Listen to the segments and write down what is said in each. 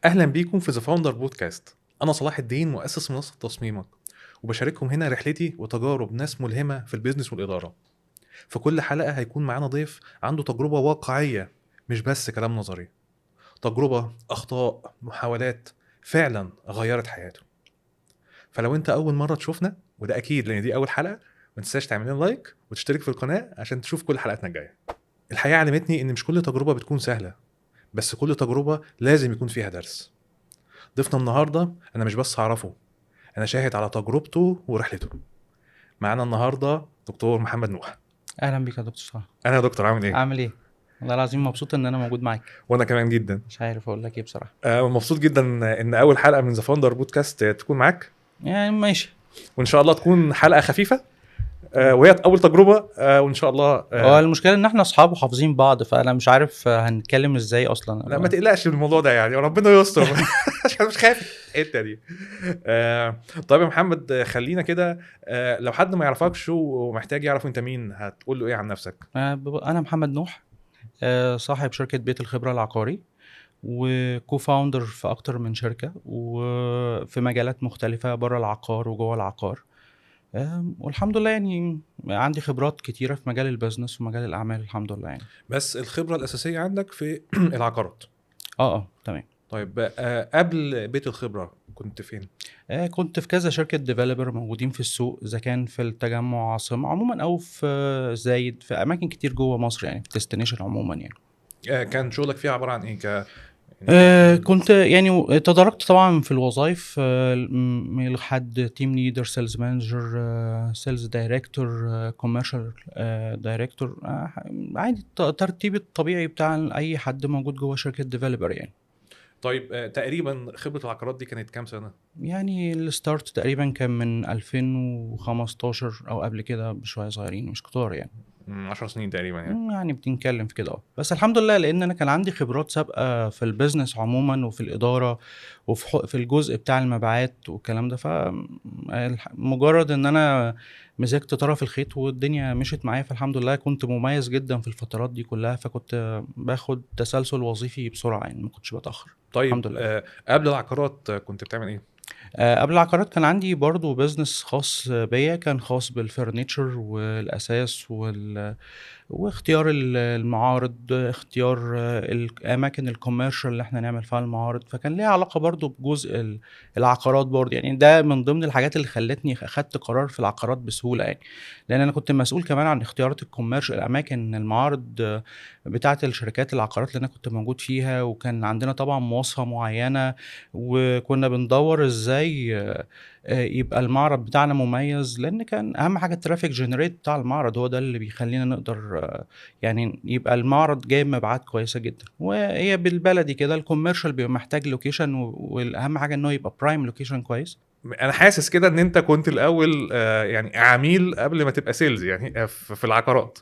اهلا بيكم في ذا فاوندر بودكاست. انا صلاح الدين، مؤسس منصه تصميمك، وبشارككم هنا رحلتي وتجارب ناس ملهمه في البيزنس والاداره. في كل حلقه هيكون معانا ضيف عنده تجربه واقعيه، مش بس كلام نظري. تجربه، اخطاء، محاولات فعلا غيرت حياته. فلو انت اول مره تشوفنا، وده اكيد لان دي اول حلقه، ما تنساش تعمل لنا لايك وتشترك في القناه عشان تشوف كل حلقاتنا الجايه. الحياه علمتني ان مش كل تجربه بتكون سهله، بس كل تجربه لازم يكون فيها درس. ضيفنا النهارده انا مش بس اعرفه، انا شاهد على تجربته ورحلته. معانا النهارده دكتور محمد نوح. اهلا بيك يا دكتور صلاح. انا يا دكتور عامل ايه؟ عامل ايه؟ والله العظيم مبسوط ان انا موجود معاك. وانا كمان جدا. مش عارف اقول لك ايه بصراحه. مبسوط جدا ان اول حلقه من ذا فاوندر بودكاست تكون معاك، يعني ماشي. وان شاء الله تكون حلقه خفيفه. وهي اول تجربه، وان شاء الله. هو المشكله ان احنا اصحاب وحافظين بعض، فانا مش عارف هنتكلم ازاي لا ما اصلا. تقلقش من الموضوع ده، يعني ربنا يستر. عشان مش خايف الحته دي. طيب يا محمد، خلينا كده. لو حد ما يعرفكش ومحتاج يعرف انت مين، هتقول له ايه عن نفسك؟ انا محمد نوح، صاحب شركه بيت الخبره العقاري، وكو فاوندر في اكتر من شركه وفي مجالات مختلفه بره العقار وجوه العقار. والحمد لله يعني عندي خبرات كتيره في مجال البيزنس ومجال الاعمال الحمد لله يعني. بس الخبره الاساسيه عندك في العقارات. تمام. طيب، قبل بيت الخبرة كنت فين؟ كنت في كذا شركة ديفلوبر موجودين في السوق، إذا كان في التجمع عاصمة عموما أو في زايد، في أماكن كتير جوه مصر يعني، في ديستنيشن عموما يعني. كان شغلك فيها عبارة عن ايه كنت يعني تدرجت طبعا في الوظائف، لحد تيم ليدر، سيلز مانجر، سيلز دايركتور، كوميرشال دايركتور. عادي الترتيب الطبيعي بتاع أي حد موجود جوه شركة ديفلوبر يعني. طيب، تقريبا خبرة العقارات دي كانت كام سنة؟ يعني الستارت تقريبا كان من 2015 او قبل كده بشويه صغيرين، مش كتار يعني. 10 سنين تقريبا يعني. يعني بتنتكلم في كده بس الحمد لله، لان انا كان عندي خبرات سابقه في البيزنس عموما وفي الاداره وفي في الجزء بتاع المبيعات والكلام ده. مجرد ان انا مسكت طرف الخيط والدنيا مشيت معايا، فالحمد لله كنت مميز جدا في الفترات دي كلها، فكنت باخد تسلسل وظيفي بسرعه يعني، ما كنتش بتاخر. طيب، الحمد لله. قبل العقارات كنت بتعمل ايه؟ قبل العقارات كان عندي برضو بيزنس خاص بيا، كان خاص بالفرنيتشر والأساس واختيار المعارض، اختيار الأماكن الكوميرشال اللي احنا نعمل فيها المعارض، فكان ليها علاقة برضو بجزء العقارات برضو يعني. ده من ضمن الحاجات اللي خلتني أخدت قرار في العقارات بسهولة يعني، لأن أنا كنت مسؤول كمان عن اختيارات الكوميرشال، الأماكن المعارض بتاعة الشركات العقارات اللي أنا كنت موجود فيها، وكان عندنا طبعا مواصفة معينة، وكنا بندور ازاي يبقى المعرض بتاعنا مميز، لان كان اهم حاجه الترافيك جنريت بتاع المعرض، هو ده اللي بيخلينا نقدر يعني يبقى المعرض جايب مبيعات كويسه جدا. وهي بالبلدي كده الكوميرشال بيبقى محتاج لوكيشن، والاهم حاجه انه يبقى برايم لوكيشن كويس. انا حاسس كده ان انت كنت الاول، يعني عميل قبل ما تبقى سيلز يعني، في العقارات.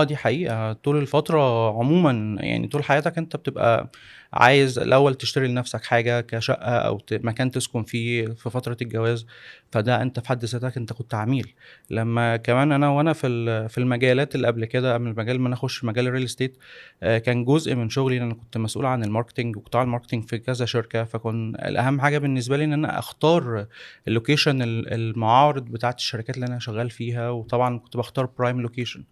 دي حقيقة. طول الفترة عموما يعني، طول حياتك انت بتبقى عايز الأول تشتري لنفسك حاجة كشقة أو مكان تسكن فيه في فترة الجواز، فده انت في حد ذاتك انت كنت عميل. لما كمان وانا في المجالات اللي قبل كده، قبل المجال ما انا اخش مجال الريل استيت، كان جزء من شغلي ان انا كنت مسؤول عن الماركتينج وقطاع الماركتينج في كذا شركة، فكان الأهم حاجة بالنسبة لي ان انا اختار اللوكيشن، المعارض بتاعت الشركات اللي انا شغال فيها، وطبعا كنت بختار برايم لوكيشن.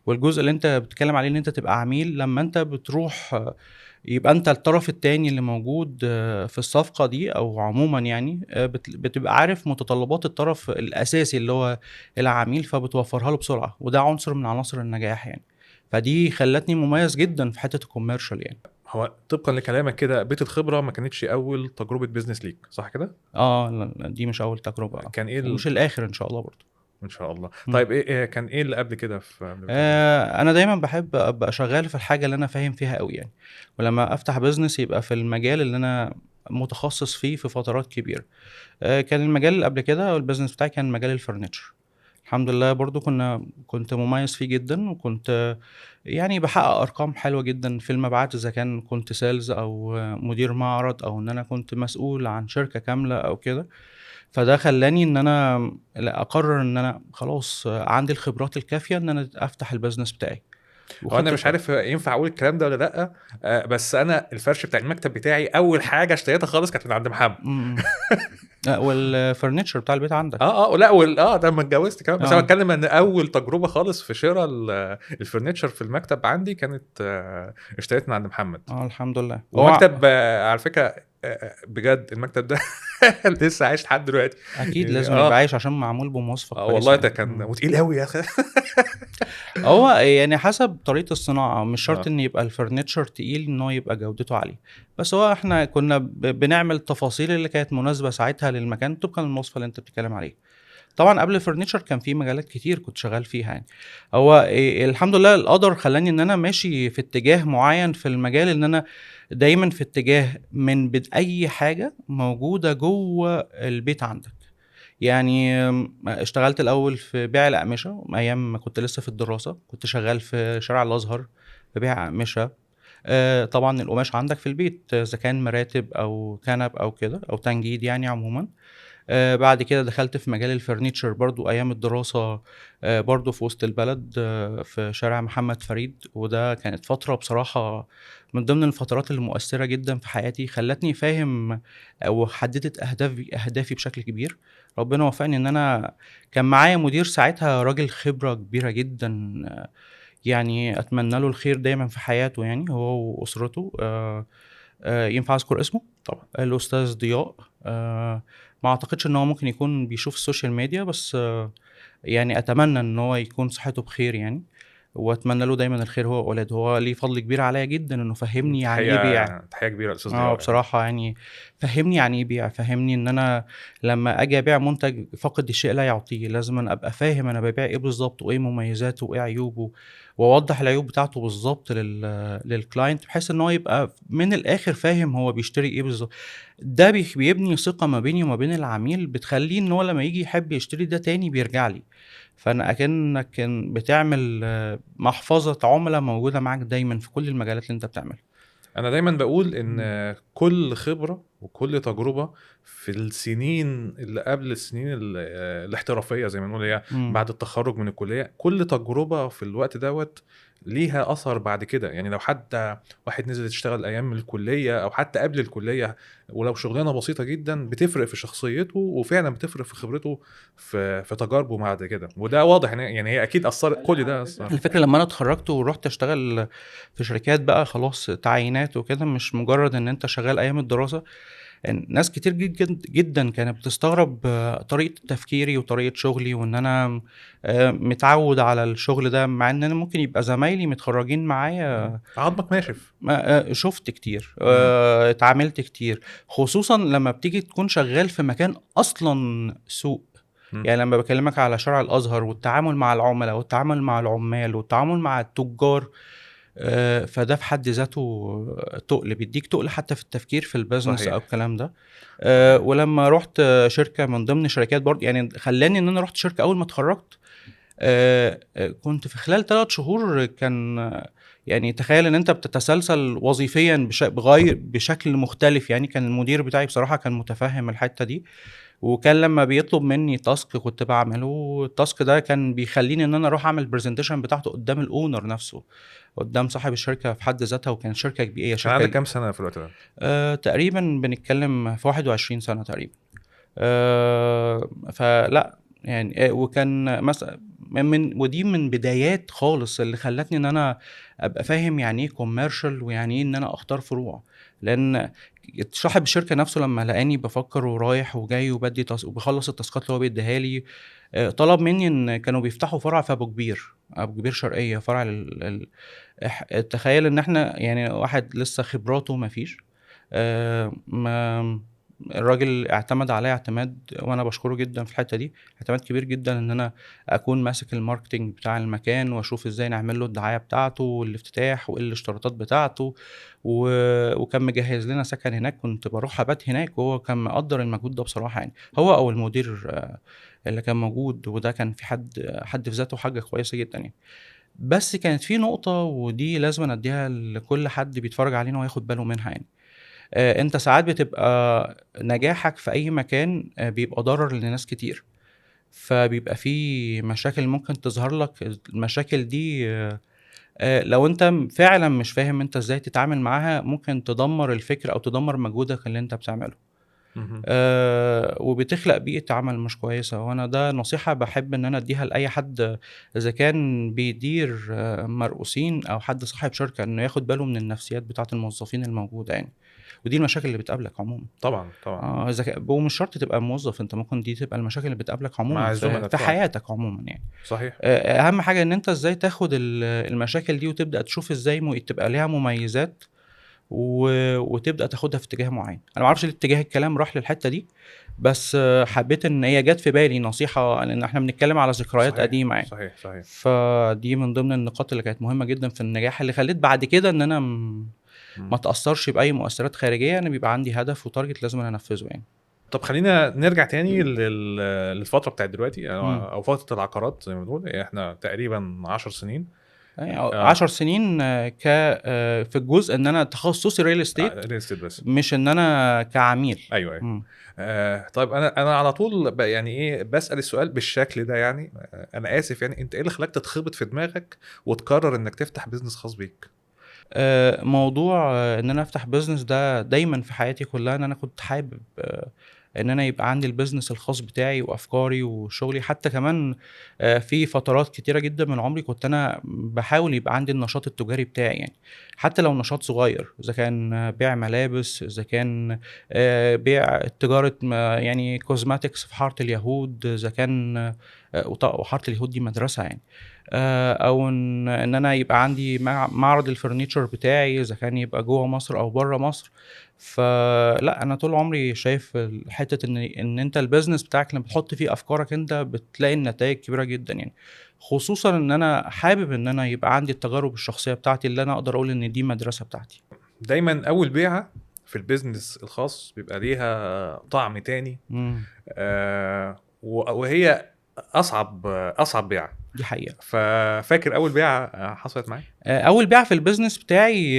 والجزء اللي انت بتتكلم عليه ان انت تبقى عميل، لما انت بتروح يبقى انت الطرف التاني اللي موجود في الصفقة دي او عموما يعني، بتبقى عارف متطلبات الطرف الاساسي اللي هو العميل، فبتوفرها له بسرعة، وده عنصر من عناصر النجاح يعني. فدي خلتني مميز جدا في حتة الكوميرشال يعني. هو طبقا لكلامك كده، بيت الخبرة ما كانتش اول تجربة بيزنس ليك، صح كده؟ لا، دي مش اول تجربة، كان ايه ومش الاخر ان شاء الله برضو. ان شاء الله. مم. طيب، كان ايه اللي قبل كده في قبل بيت الخبرة؟ انا دايما بحب ابقى شغال في الحاجه اللي انا فاهم فيها قوي يعني، ولما افتح بيزنس يبقى في المجال اللي انا متخصص فيه في فترات كبيره. كان المجال اللي قبل كده او البيزنس بتاعي كان مجال الفرنتشر. الحمد لله برضو كنت مميز فيه جدا، وكنت يعني بحقق ارقام حلوه جدا في المبيعات، اذا كان كنت سيلز او مدير معرض او ان انا كنت مسؤول عن شركه كامله او كده. فده خلاني ان انا اقرر ان انا خلاص عندي الخبرات الكافيه ان انا افتح البيزنس بتاعي. هو انا وخدت مش عارف ينفع اقول الكلام ده ولا لا. بس انا الفرش بتاع المكتب بتاعي اول حاجه اشتريتها خالص كانت من عند محمد. إمم. لأ والfurniture بتاع البيت عندك. لا ده لما اتجوزت كمان. بس انا آه. بتكلم ان اول تجربه خالص في شراء الفرنتشر في المكتب عندي كانت اشتريت من عند محمد. الحمد لله. ومكتب على فكره بجد المكتب ده لسه عايش لحد دلوقتي. أكيد يعني لازم يبقى عايش عشان معمول بمواصفة كويسة والله ده يعني. كان وتقيل قوي يا اخي. هو يعني حسب طريقة الصناعة، مش شرط اه إن يبقى الفurniture تقيل إن هو يبقى جودته عالية، بس هو إحنا كنا بنعمل التفاصيل اللي كانت مناسبة ساعتها للمكان طبقًا للمواصفة اللي أنت بتتكلم عليها. طبعًا قبل الfurniture كان في مجالات كتير كنت شغال فيها يعني. هو الحمد لله القدر خلّاني إن أنا ماشي في اتجاه معيّن في المجال، إن أنا دايمًا في اتجاه من أي حاجة موجودة جوّه البيت عندك. يعني اشتغلت الأول في بيع الأقمشة أيام ما كنت لسه في الدراسة، كنت شغال في شارع الأزهر في بيع أقمشة. طبعًا القماش عندك في البيت إذا كان مراتب أو كنب أو كده أو تنجيد يعني عمومًا. بعد كده دخلت في مجال الfurniture برضه أيام الدراسة، برضه في وسط البلد في شارع محمد فريد، وده كانت فترة بصراحة من ضمن الفترات المؤثرة جدًا في حياتي، خلّتني فاهم أو حددت أهدافي بشكل كبير. ربنا وفقني إن أنا كان معايا مدير ساعتها راجل خبرة كبيرة جدًا، يعني أتمنى له الخير دايمًا في حياته يعني هو وأسرته. ينفع أذكر اسمه؟ طبعا. الأستاذ ضياء. ما أعتقدش إن هو ممكن يكون بيشوف السوشيال ميديا، بس يعني أتمنى إن هو يكون صحته بخير يعني، وأتمنى له دايمًا الخير هو وأولاده. هو ليه فضل كبير عليّا جدًا إنه فهّمني يعني إيه بيع. تحيه كبيره للاستاذ ضياء يعني. بصراحة يعني فهّمني يعني إيه بيع، فهّمني إن أنا لمّا آجي أبيع منتج فاقد الشيء لا يعطيه، لازمًا أبقى فاهم أنا بابيع إيه بالضبط وإيه مميزاته وإيه عيوبه، وأوضّح العيوب بتاعته بالضبط للclient بحيث إن هو يبقى من الآخر فاهم هو بيشتري إيه بالضبط. ده بيبني ثقة ما بيني وما بين العميل، بتخلّيه إن هو لمّا ييجي يحب يشتري ده تاني بيرجع لي. فأنا أكنّك بتعمل محفظة عُملا موجودة معاك دايمًا في كل المجالات اللي أنت بتعملها. انا دايما بقول إمم. ان كل خبره وكل تجربه في السنين اللي قبل السنين الاحترافيه زي ما نقول، هي إمم. بعد التخرج من الكليه، كل تجربه في الوقت دوت ليها اثر بعد كده. يعني لو حتى واحد نزل يشتغل ايام الكليه او حتى قبل الكليه، ولو شغلانه بسيطه جدا، بتفرق في شخصيته وفعلا بتفرق في خبرته في تجاربه بعد كده. وده واضح يعني هي اكيد اثرت، كل ده اثر. الفكرة لمّا أنا اتخرّجت ورُحت أشتغل في شركات بقى خلاص تعيينات وكده، مش مجرّد إن أنت شغّال أيام الدراسة، ناس كتير جدًا كانت بتستغرب طريقة تفكيري وطريقة شغلي، وإن أنا متعوّد على الشغل ده، مع إن أنا ممكن يبقى زمايلي متخرّجين معايا. عظمك ناشف. ما شُفت كتير، مم. اتعاملت كتير، خصوصًا لمّا بتيجي تكون شغّال في مكان أصلًا سوق. مم. يعني لمّا باكلّمك على شارع الأزهر والتعامل مع العُملا والتعامل مع العُمّال والتعامل مع التُجّار، فده في حد ذاته تُقل، بيدّيك تُقل حتى في التفكير في الbusiness أو صحيح. الكلام ده. صحيح. ولمّا رُحت شركة من ضمن شركات برضه يعني خلّاني إن أنا رُحت شركة أول ما اتخرّجت، كنت في خلال 3 شهور يعني تخيّل إن أنت بتتسلسل وظيفيًا بشكل مختلف يعني. كان المدير بتاعي بصراحة كان مُتفهِّم الحتّة دي، وكان لمّا بيطلب منّي task كنت باعمله. الtask ده كان بيخلّيني إن أنا أروح أعمل presentation بتاعته قدّام الowner نفسه، قدّام صاحب الشركة في حد ذاتها، وكانت شركة هي كان عندك شركة كام سنه في الوقت ده؟ تقريبًا بنتكلّم في 21 سَنة تقريبًا. فلأ، يعني وكان ودي من بدايات خالص اللي خلّتني إن أنا أبقى فاهم يعني إيه commercial ويعني إيه إن أنا أختار فروع. لإن صاحب الشركة نَفْسه لمّا لقاني بافكّر ورايح وجاي وبادّي وباخلّص التاسكات اللي هو بيدّيها لي، طلب منّي إن كانوا بيفتحوا فرع في أبو كبير، أبو كبير شرقية فرع لل ال تخيّل إن إحنا يعني واحد لسه خبراته ما فيش، ما الراجل اعتمد عليَّ اعتماد وأنا باشكره جدًا في الحتّة دي، اعتماد كبير جدًا إن أنا أكون ماسك الmarketing بتاع المكان وأشوف إزاي نعمل له الدعاية بتاعته والافتتاح وإيه الاشتراطات بتاعته، و وكان مجهّز لنا سكن هناك، كنت باروح أبات هناك وهو كان مقدّر المجهود ده بصراحة يعني، هو أو المدير اللي كان موجود، وده كان في حد في ذاته حاجة كويسة جدًا يعني. بس كانت في نقطة ودي لازمًا أدّيها لكل حد بيتفرّج علينا وياخد باله منها يعني. أنت ساعات بتبقى نجاحك في أي مكان بيبقى ضرر لناس كتير، فبيبقى في مشاكل ممكن تظهر لك. المشاكل دي لو أنت فعلًا مش فاهم أنت إزاي تتعامل معاها، ممكن تدمّر الفكرة أو تدمّر مجهودك اللي أنت بتعمله. اهم. وبتخلق بيئة عمل مش كويسة، وأنا ده نصيحة باحب إن أنا أدّيها لأي حد إذا كان بيدير مرؤوسين أو حد صاحب شركة، إنه ياخد باله من النفسيات بتاعة الموظفين الموجودة يعني، ودي المشاكل اللي بتقابلك عمومًا. طبعًا، طبعًا. إذا ومش شرط تبقى موظف، أنت ممكن دي تبقى المشاكل اللي بتقابلك عمومًا مع في الزملا طبعًا. حياتك عمومًا يعني. صحيح. أهم حاجة إن أنت إزاي تاخد المشاكل دي وتبدأ تشوف إزاي تبقى ليها مميزات و وتبدأ تاخدها في اتجاه معين. أنا ما أعرفش ليه اتجاه الكلام راح للحتة دي، بس حبيت إن هي جات في بالي نصيحة، لإن إحنا بنتكلم على ذكريات صحيح، قديمة يعني. صحيح، صحيح. فدي من ضمن النقاط اللي كانت مهمة جدًا في النجاح، اللي خلّيت بعد كده إن أنا ما إمم. اتأثّرش بأي مؤثرات خارجية، أنا بيبقى عندي هدف وtarget لازم أنا أنفذه يعني. طب خلّينا نرجع تاني للفترة بتاعة دلوقتي إمم. أو فترة العقارات زي ما بنقول، إحنا تقريبًا 10 سنين. 10 سنين في الجزء إن أنا تخصصي real estate، real estate بس. مش إن أنا كعميل. أيوه، أيوه. إمم. طيب أنا على طول يعني إيه، باسأل السؤال بالشكل ده يعني، أنا آسف يعني، أنت إيه اللي خلّاك تتخبط في دماغك وتقرر إنك تفتح business خاص بيك؟ موضوع إن أنا أفتح business ده دايمًا في حياتي كلّها، إن أنا كنت حابب إن أنا يبقى عندي الbusiness الخاص بتاعي وأفكاري وشغلي، حتى كمان في فترات كتيرة جدًا من عمري كنت أنا باحاول يبقى عندي النشاط التجاري بتاعي يعني، حتى لو نشاط صغير، إذا كان بيع ملابس، إذا كان بيع تجارة يعني cosmetics في حارة اليهود، إذا كان وحارة اليهود دي مدرسة يعني. أو إن أنا يبقى عندي معرض الfurniture بتاعي، إذا كان يبقى جوّه مصر أو برّه مصر. فلأ، أنا طول عمري شايف حتّة إن أنت الbusiness بتاعك لمّا بتحُط فيه أفكارك أنت، بتلاقي النتايج كبيرة جدًا يعني، خصوصًا إن أنا حابب إن أنا يبقى عندي التجارب الشخصية بتاعتي، اللي أنا أقدر أقول إن دي مدرسة بتاعتي. دايمًا أول بيعة في الbusiness الخاص بيبقى ليها طعم تاني، إمم. وهي أصعب بيعة. دي حقيقة. ففاكر أول بيعة حصلت معاك؟ أول بيعة في الbusiness بتاعي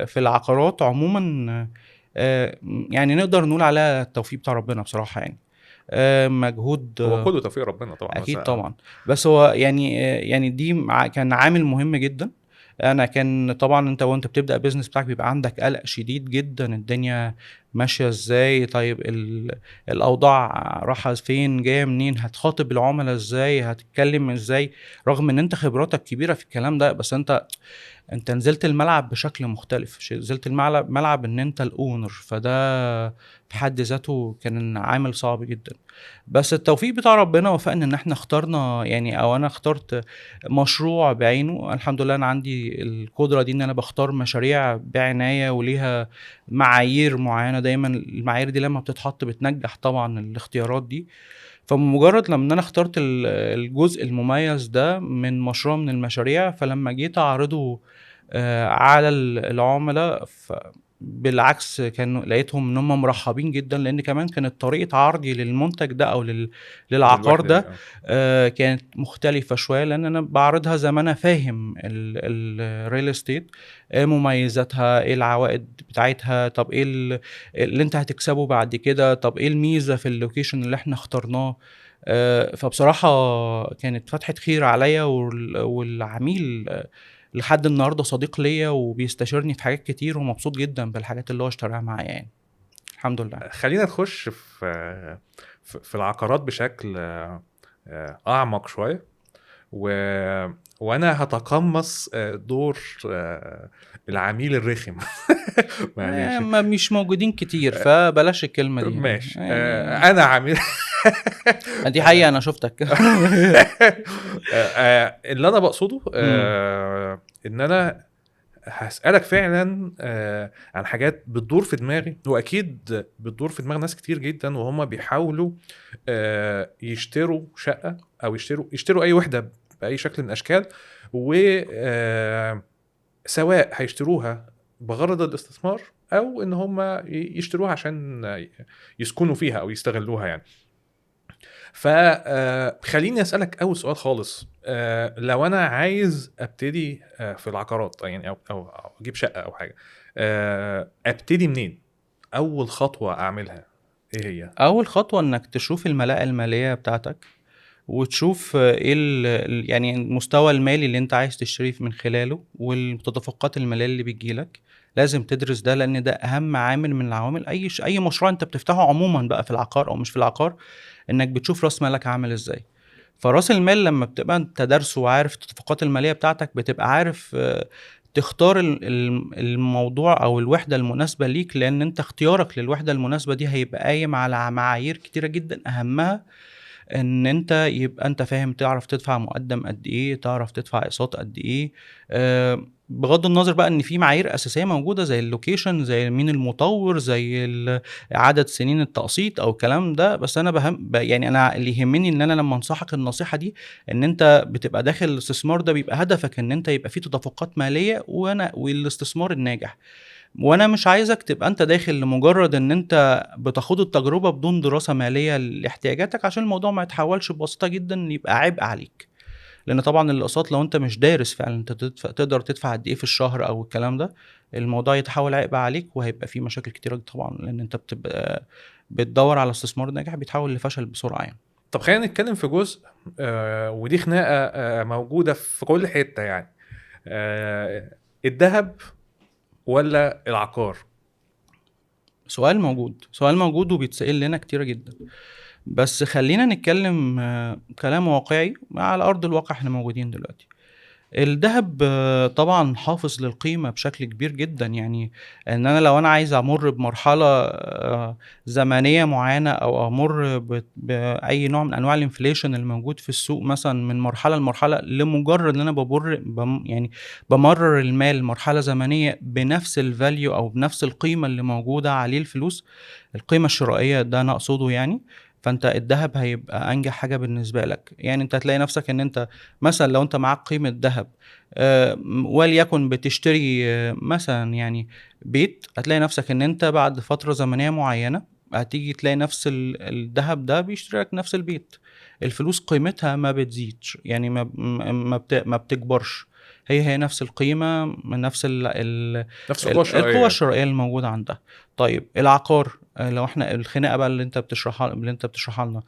في العقارات عمومًا، يعني نقدر نقول عليها التوفيق بتاع ربنا بصراحة يعني. مجهود هو كله توفيق ربنا طبعًا، بس أكيد طبعًا، بس هو يعني دي كان عامل مهم جدًا. أنا كان طبعًا أنت وأنت بتبدأ الbusiness بتاعك بيبقى عندك قلق شديد جدًا، الدنيا ماشية إزاي، طيب الأوضاع رايحة فين، جاية منين، هتخاطب العملا إزاي، هتتكلم إزاي، رغم إن أنت خبراتك كبيرة في الكلام ده، بس أنت نزلت الملعب بشكل مختلف، نزلت ملعب إن أنت الowner، فده في حد ذاته كان عامل صعب جدًا. بس التوفيق بتاع ربنا وفقنا إن إحنا اخترنا يعني، أو أنا اخترت مشروع بعينه. الحمد لله أنا عندي القدرة دي، إن أنا باختار مشاريع بعناية وليها معايير معيّنة دايمًا، المعايير دي لمّا بتتحط بتنجّح طبعًا الاختيارات دي. فمجرد لمّا أنا اخترت الجزء المميز ده من مشروع من المشاريع، فلمّا جيت أعرضه على العُملا، بالعكس لقيتهم إن هُم مرحّبين جدًا، لإن كمان كانت طريقة عرضي للمنتج ده أو للعقار للوحدة دي ده كانت مختلفة شوية، لإن أنا باعرضها زي ما أنا فاهم الreal estate، مميزاتها، إيه العوائد بتاعتها، طب إيه اللي أنت هتكسبه بعد كده، طب إيه الميزة في الlocation اللي إحنا اخترناه. فبصراحة كانت فتحة خير عليّا، والعميل لحد النهارده صديق ليّا وبيستشيرني في حاجات كتير، ومبسوط جدًا بالحاجات اللي هو اشتراها معايا يعني، الحمد لله. خلّينا نخش في العقارات بشكل أعمق شوية، و وأنا هاتقمّص دور العميل الرخم. معلش. مش موجودين كتير، فبلاش الكلمة دي يعني، ماشي. يعني أنا عميل دي حقيقة أنا شُفتك. اللي أنا باقصده إمم. إن أنا هاسألك فعلًا عن حاجات بتدور في دماغي، وأكيد بتدور في دماغ ناس كتير جدًا وهُم بيحاولوا يشتروا شقة أو يشتروا أي وحدة بأي شكل من الأشكال، و سواء هيشتروها بغرض الاستثمار أو إن هُم يشتروها عشان يسكنوا فيها أو يستغلوها يعني. خلّيني أسألك أول سؤال خالص، لو أنا عايز أبتدي في العقارات يعني أو أجيب شقة أو حاجة، أبتدي منين؟ أول خطوة أعملها إيه هي؟ أول خطوة إنك تشوف الملاءة المالية بتاعتك، وتشوف ايه يعني المستوى المالي اللي انت عايز تشتري من خلاله والمتدفقات الماليه اللي بتجيلك. لازم تدرس ده لان ده اهم عامل من العوامل اي مشروع انت بتفتحه عموما بقى في العقار او مش في العقار، انك بتشوف راس مالك عامل ازاي. فراس المال لما بتبقى انت دارسه وعارف التدفقات الماليه بتاعتك بتبقى عارف تختار الموضوع او الوحده المناسبه ليك، لان انت اختيارك للوحده المناسبه دي هيبقى قايم على معايير كتيره جدا، اهمها ان انت يبقى انت فاهم تعرف تدفع مقدم قد ايه، تعرف تدفع اقساط قد ايه. بغض النظر بقى ان في معايير اساسيه موجوده زي اللوكيشن، زي مين المطور، زي عدد سنين التقسيط او الكلام ده. بس انا يعني انا اللي يهمني ان انا لما انصحك النصيحه دي ان انت بتبقى داخل الاستثمار ده بيبقى هدفك ان انت يبقى فيه تدفقات ماليه والاستثمار الناجح. وانا مش عايزك تبقى انت داخل لمجرد ان انت بتاخد التجربة بدون دراسة مالية لاحتياجاتك، عشان الموضوع ما يتحولش ببساطة جدا يبقى عبء عليك. لان طبعا الاقساط لو انت مش دارس فعلا انت تقدر تدفع قد ايه في الشهر او الكلام ده، الموضوع يتحول عبء عليك وهيبقى فيه مشاكل كتيرة طبعا، لان انت بتبقى بتدور على استثمار ناجح بيتحول لفشل بسرعة يعني. طب خلينا نتكلم في جزء ودي خناقه موجوده في كل حته يعني، الذهب ولا العقار؟ سؤال موجود وبيتسأل لنا كتيرة جدا. بس خلينا نتكلم كلام واقعي على أرض الواقع، احنا موجودين دلوقتي. الذهب طبعا حافظ للقيمة بشكل كبير جدا. يعني ان انا لو انا عايز امر بمرحلة زمنية معينة او امر باي نوع من انواع الانفليشن الموجود في السوق، مثلا من مرحلة لمرحلة، لمجرد ان انا يعني بمرر المال مرحلة زمنية بنفس الفاليو او بنفس القيمة اللي موجودة عليه الفلوس، القيمة الشرائية ده انا اقصده يعني. فانت الذهب هيبقى انجح حاجة بالنسبة لك. يعني انت هتلاقي نفسك ان انت مثلا لو انت معاك قيمة ذهب وليكن بتشتري مثلا يعني بيت، هتلاقي نفسك ان انت بعد فترة زمنية معينة هتيجي تلاقي نفس الذهب ده بيشتري لك نفس البيت. الفلوس قيمتها ما بتزيدش، يعني ما بتكبرش، هي نفس القيمة من نفس نفس القوه الشرائيه القوة يعني. الشرائية الموجودة عندها. طيب العقار، لو احنا الخناقة بقى اللي انت بتشرحها لنا،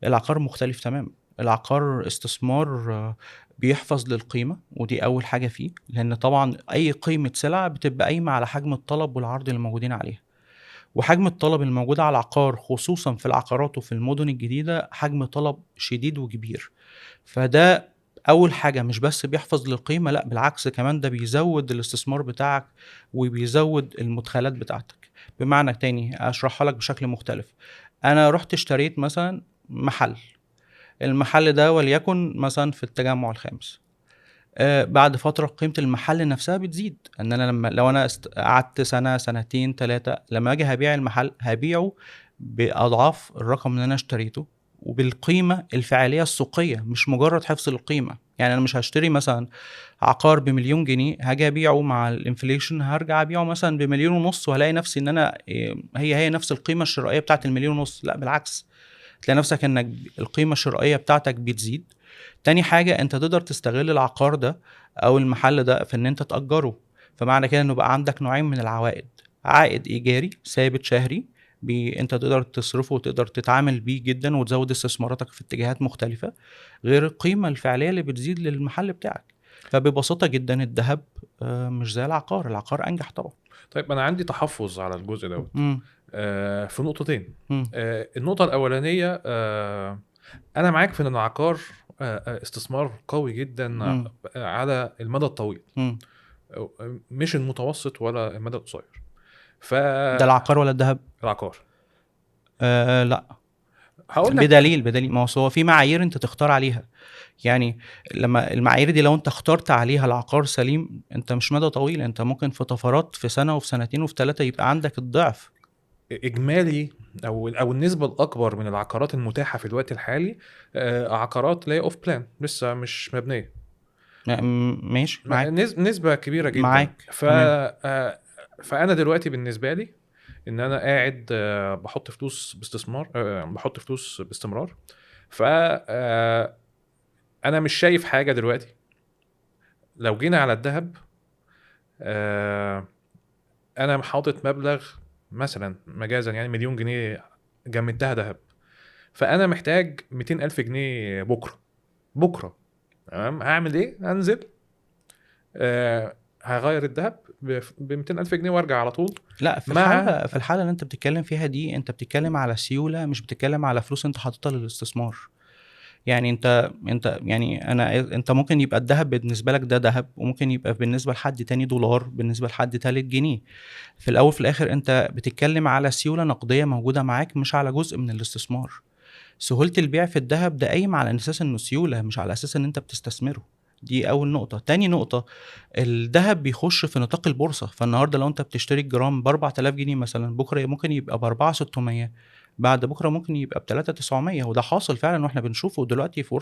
العقار مختلف تماما. العقار استثمار بيحفظ للقيمة، ودي أول حاجة فيه، لأن طبعا أي قيمة سلعة بتبقى قايمة على حجم الطلب والعرض اللي موجودين عليها. وحجم الطلب الموجود على العقار خصوصا في العقارات وفي المدن الجديدة حجم طلب شديد وكبير. فده أول حاجة، مش بس بيحفظ للقيمة، لا بالعكس كمان ده بيزود الاستثمار بتاعك وبيزود المدخلات بتاعتك. بمعنى تاني أشرحها لك بشكل مختلف. أنا رحت اشتريت مثلا محل، المحل ده وليكن مثلا في التجمع الخامس. بعد فترة قيمة المحل نفسها بتزيد، ان انا لو انا قعدت سنة سنتين ثلاثة لما اجي هبيع المحل هبيعه باضعاف الرقم اللي انا اشتريته وبالقيمة الفعلية السوقية، مش مجرد حفظ القيمة. يعني انا مش هشتري مثلا عقار بمليون جنيه هاجي ابيعه مع الانفليشن هرجع ابيعه مثلا بمليون ونص وهلاقي نفسي ان انا هي نفس القيمة الشرائية بتاعت المليون ونص. لا بالعكس، تلاقي نفسك انك القيمة الشرائية بتاعتك بتزيد. تاني حاجة انت تقدر تستغل العقار ده او المحل ده في ان انت تأجره. فمعنى كده انه بقى عندك نوعين من العوائد: عائد ايجاري ثابت شهري انت تقدر تصرفه وتقدر تتعامل بيه جدا وتزود استثماراتك في اتجاهات مختلفة، غير القيمة الفعلية اللي بتزيد للمحل بتاعك. فببساطة جدا الذهب مش زي العقار انجح طبعا. طيب انا عندي تحفظ على الجزء دوت مم. في نقطتين. مم. النقطه الاولانيه، انا معاك في ان العقار استثمار قوي جدا مم. على المدى الطويل، مم. مش المتوسط ولا المدى القصير. ده العقار ولا الذهب؟ العقار لا. هقول لك. بدليل ما هو في معايير انت تختار عليها. يعني لما المعايير دي لو انت اخترت عليها العقار سليم، انت مش مدى طويل، انت ممكن في طفرات في سنة وفي سنتين وفي 3 يبقى عندك الضعف. اجمالي او النسبه الاكبر من العقارات المتاحه في الوقت الحالي عقارات لاي اوف بلان لسه مش مبنيه. ماشي معاك. نسبه كبيره جدا. معاك تمام. فانا دلوقتي بالنسبه لي ان انا قاعد بحط فلوس باستثمار، بحط فلوس باستمرار. ف انا مش شايف حاجه دلوقتي. لو جينا على الذهب، انا حاطط مبلغ مثلا مجازا يعني مليون جنيه جمدتها ذهب. فانا محتاج 200,000 جنيه بكره. تمام، هعمل ايه؟ هنزل هغير الذهب ب 200,000 جنيه وارجع على طول. لأ، مع في الحالة اللي أنت بتتكلم فيها دي، أنت بتتكلم على سيولة، مش بتتكلم على فلوس أنت حاططها للاستثمار. يعني أنت يعني أنت ممكن يبقى الدهب بالنسبة لك ده دهب، وممكن يبقى بالنسبة لحد تاني دولار، بالنسبة لحد تالت جنيه. في الأول وفي الآخر أنت بتتكلم على سيولة نقدية موجودة معاك، مش على جزء من الاستثمار. سهولة البيع في الدهب ده قايم على أساس إنه سيولة، مش على أساس إن أنت بتستثمره. دي أول نقطة. تاني نقطة، الدهب بيخش في نطاق البورصة، فالنهارده لو أنت بتشتري الجرام ب4000 جنيه مثلًا، بكرة ممكن يبقى ب4600، بعد بكرة ممكن يبقى ب3900، وده حاصل فعلًا وإحنا بنشوفه دلوقتي في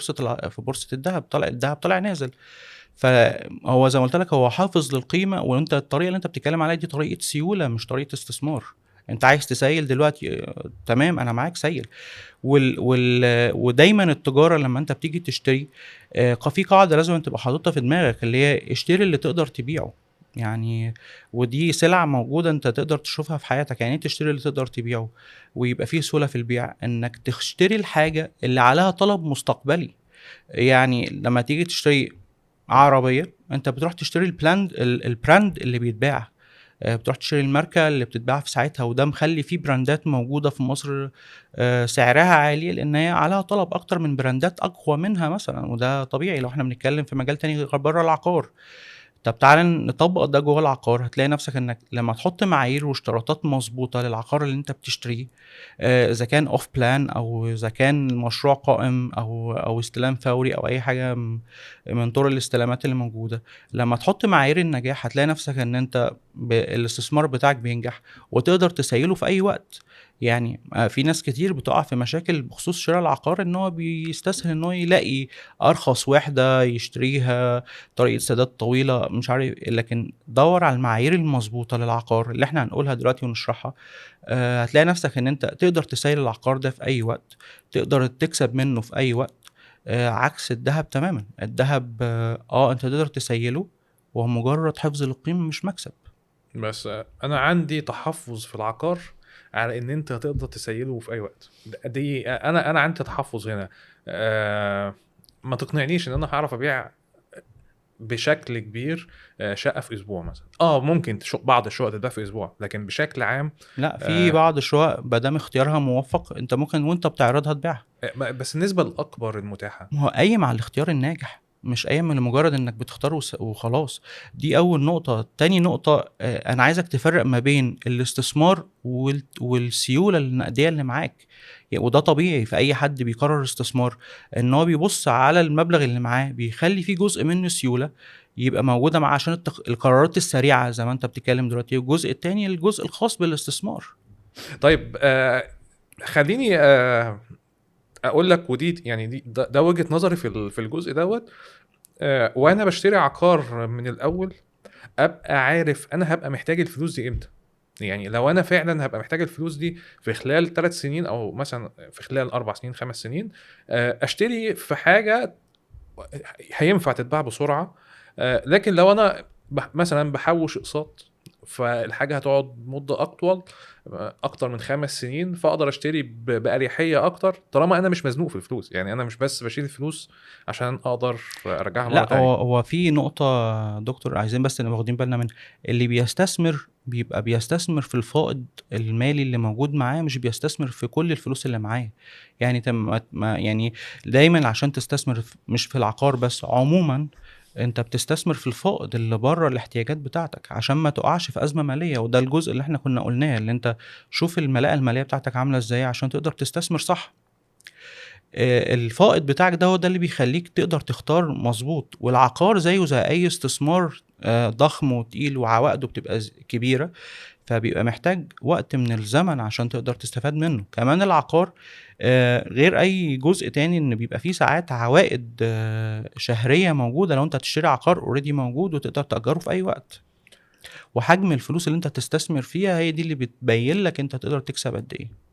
بورصة الدهب، الدهب طالع نازل. فهو زي ما قُلت لك، هو حافظ للقيمة، وأنت الطريقة اللي أنت بتتكلم عليها دي طريقة سيولة مش طريقة استثمار. أنت عايز تسيّل دلوقتي، تمام، أنا معاك سيّل. ودايمًا التجارة لمّا أنت بتيجي تشتري، في قاعدة لازمًا تبقى حاططها في دماغك، اللي هي اشتري اللي تقدر تبيعه. يعني ودي سلعة موجودة أنت تقدر تشوفها في حياتك. يعني إيه تشتري اللي تقدر تبيعه؟ ويبقى في سهولة في البيع، إنك تشتري الحاجة اللي عليها طلب مستقبلي. يعني لمّا تيجي تشتري عربية، أنت بتروح تشتري الbrand اللي بيتباع، بتروح تشتري الماركة اللي بتتباع في ساعتها، وده مخلّي في براندات موجودة في مصر سعرها عالي، لإن هي عليها طلب أكتر من براندات أقوى منها مثلًا، وده طبيعي لو إحنا بنتكلم في مجال تاني غير برّه العقار. طب تعالَ نطبّق ده جوّه العقار، هتلاقي نفْسك إنك لمّا تحط معايير واشتراطات مضبوطة للعقار اللي أنت بتشتريه، إذا كان off plan أو إذا كان مشروع قائم أو استلام فوري أو أي حاجة من طرق الاستلامات اللي موجودة، لمّا تحط معايير النجاح هتلاقي نفْسك إن أنت الاستثمار بتاعك بينجح وتقدر تسيّله في أي وقت. يعني في ناس كتير بتقع في مشاكل بخصوص شرا العقار، إن هو بيستسهل إن هو يلاقي أرخص وحدة يشتريها، طريقة سداد طويلة، مش عارف إيه، لكن دَوّر على المعايير المضبوطة للعقار اللي إحنا هنقولها دلوقتي ونشرحها. هتلاقي نفْسك إن أنت تقدر تسيّل العقار ده في أي وقت، تقدر تكسب منه في أي وقت. عكس الدهب تمامًا. الدهب أنت تقدر تسيّله، وهو مجرد حفظ للقيمة مش مكسب. بس انا عندي تحفظ في العقار على ان انت تقدر تسيله في اي وقت. دي انا عندي تحفظ هنا. ما تقنعنيش ان انا هعرف ابيع بشكل كبير شقه في اسبوع مثلا. ممكن بعض الشقق تتباع في اسبوع، لكن بشكل عام لأ، في آه، بعض الشقق ما دام اختيارها موفّق، أنت ممكن وأنت بتعرضها تبيعها. بس النسبه الاكبر المتاحه. ما هو قايم على الاختيار الناجح، مش قايم لمجرد إنك بتختار وخلاص. دي أول نقطة. تاني نقطة، أنا عايزك تفرّق ما بين الاستثمار والسيولة النقدية اللي معاك. وده طبيعي في أي حد بيقرر استثمار، إن هو بيبُص على المبلغ اللي معاه، بيخلّي فيه جزء منه سيولة يبقى موجودة معاه عشان القرارات السريعة زي ما أنت بتتكلم دلوقتي، والجزء التاني الجزء الخاص بالاستثمار. طيب خليني اقول لك، ودي يعني ده وجهه نظري في الجزء دوت. وانا بشتري عقار من الاول ابقى عارف انا هبقى محتاج الفلوس دي امتى. يعني لو انا فعلا هبقى محتاج الفلوس دي في خلال 3 سنين، او مثلا في خلال 4 سنين 5 سنين، اشتري في حاجه هينفع تتباع بسرعه. لكن لو انا مثلا بحوش اقساط، فالحاجه هتقعد مده اطول، اكتر من 5 سنين، فاقدر اشتري باريحيه اكتر طالما انا مش مزنوق في الفلوس. يعني انا مش بس بشيل الفلوس عشان اقدر ارجعها مره لأ، تانية. هو في نقطة يا دكتور عايزين بس نبقى واخدين بالنا منها. اللي بيستثمر بيبقى بيستثمر في الفائض المالي اللي موجود معاه، مش بيستثمر في كل الفلوس اللي معاه. يعني يعني دايمًا عشان تستثمر مش في العقار بس، عمومًا أنت بتستثمر في الفائض اللي برّه الاحتياجات بتاعتك، عشان ما تقعش في أزمة مالية. وده الجزء اللي إحنا كنا قلناه، اللي أنت شوف الملاءة المالية بتاعتك عاملة إزاي عشان تقدر تستثمر صح. الفائض بتاعك ده هو ده اللي بيخلّيك تقدر تختار مضبوط. والعقار زيه زي أي استثمار ضخم وتقيل وعوائده بتبقى كبيرة، فبيبقى محتاج وقت من الزمن عشان تقدر تستفاد منه. كمان العقار غير أي جزء تاني، إن بيبقى فيه ساعات عوائد شهرية موجودة لو أنت هتشتري عقار already موجود وتقدر تأجره في أي وقت. وحجم الفلوس اللي أنت هتستثمر فيها هي دي اللي بتبين لك أنت تقدر تكسب قد إيه.